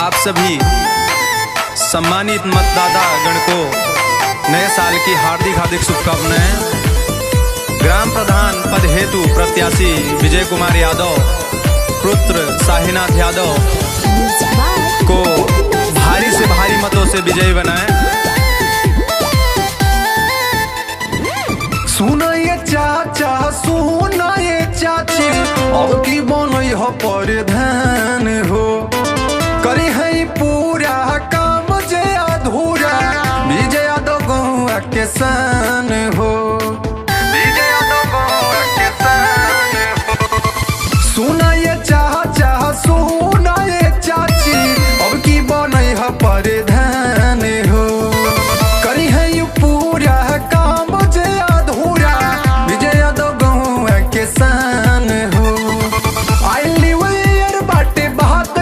आप सभी सम्मानित मतदाता गण को नए साल की हार्दिक शुभकामनाएं। ग्राम प्रधान पद हेतु प्रत्याशी विजय कुमार यादव पुत्र साहिनाथ यादव को भारी से भारी मतों से विजयी बनाएं। सुना ये चाचा सुना ये चाची अब की बनई हो परिधान हो करी है पूरा काम जे अधूरा विजय यादव गौआ के सान हो विजय यादव गौआ के सान हो। सुना ये चाचा सुना ये चाची अब की बनई हो परिधान हो करी है पूरा काम जे अधूरा विजय यादव गौआ के सान हो। आई बाटे बात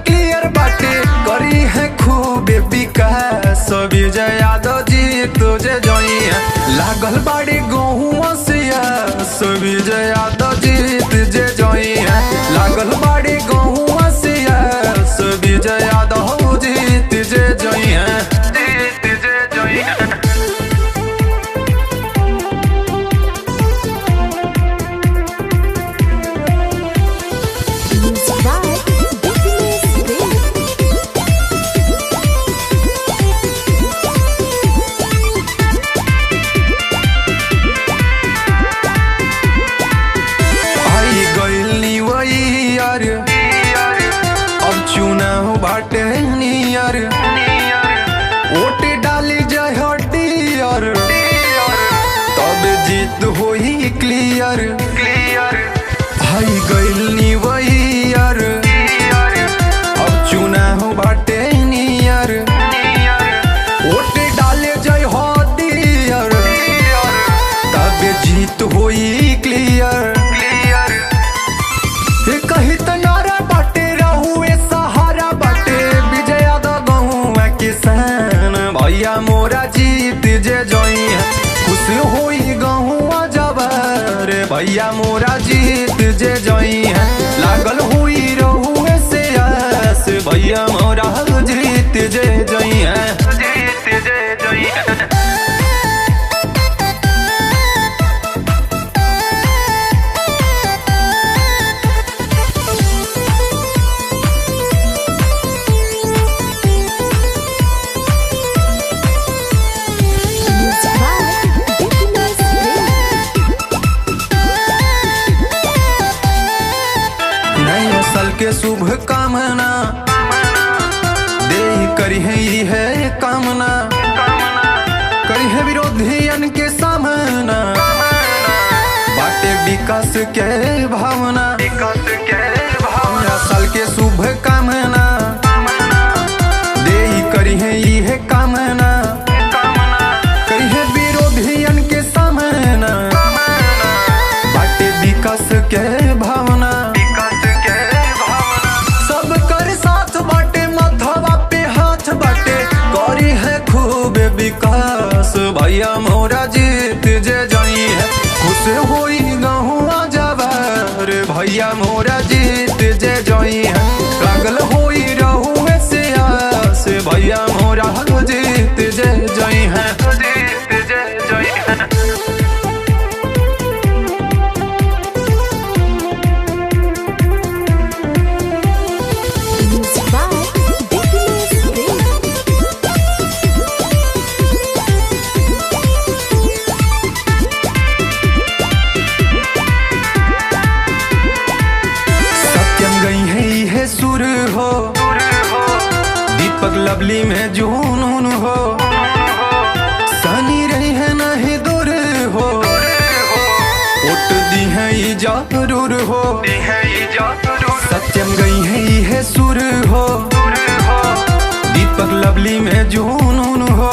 क्लियर बाटे करी है खूब विकास विजय यादव जी तुझे जोइया लागल बाड़ी गहुआ से विजय यादव जी तुझे जोइया लागल बाड़ी गहुआ से विजय यादव जी तुझे जोइया तुझे जोइया। अब चुनाव बाटे नियर वोट डाली जाए हटियर तब जीत होई क्लियर भाई गइल नियर अब चुनाव बाटे नियर वोट डाले जाए हटियर तब जीत होई क्लियर। कही तो नारा बाटे रहुए सहारा बाटे विजय यादव गहुआ किसान भैया मोरा जीत जे जोई खुश होई गहुआ जबर भैया मोरा जीत जे जोई लागल हुई रहुए से आस भैया मोरा जीत जे जोई जीत जे जोई। साल के शुभ कामना दे करी है कामना करी है विरोधियन के सामना बाटे विकास के भावना साल के शुभ कामना दे करी है कामना करी है विरोधियन के सामना बाटे विकास के भावना विकास भैया मोरा जीत जे जाई है खुश होई गहुआ जबर भैया मोरा जीत जे जाई है लागल होई रहुए से आस भैया मोरा जीत जे जाई है जीत जे जाई है। सुर हो दीपक लवली में जुनून हो सनी रही है नहीं दूर हो वोट दी है जरूर हो सत्यम गई है सुर हो दीपक लवली में जुनून हो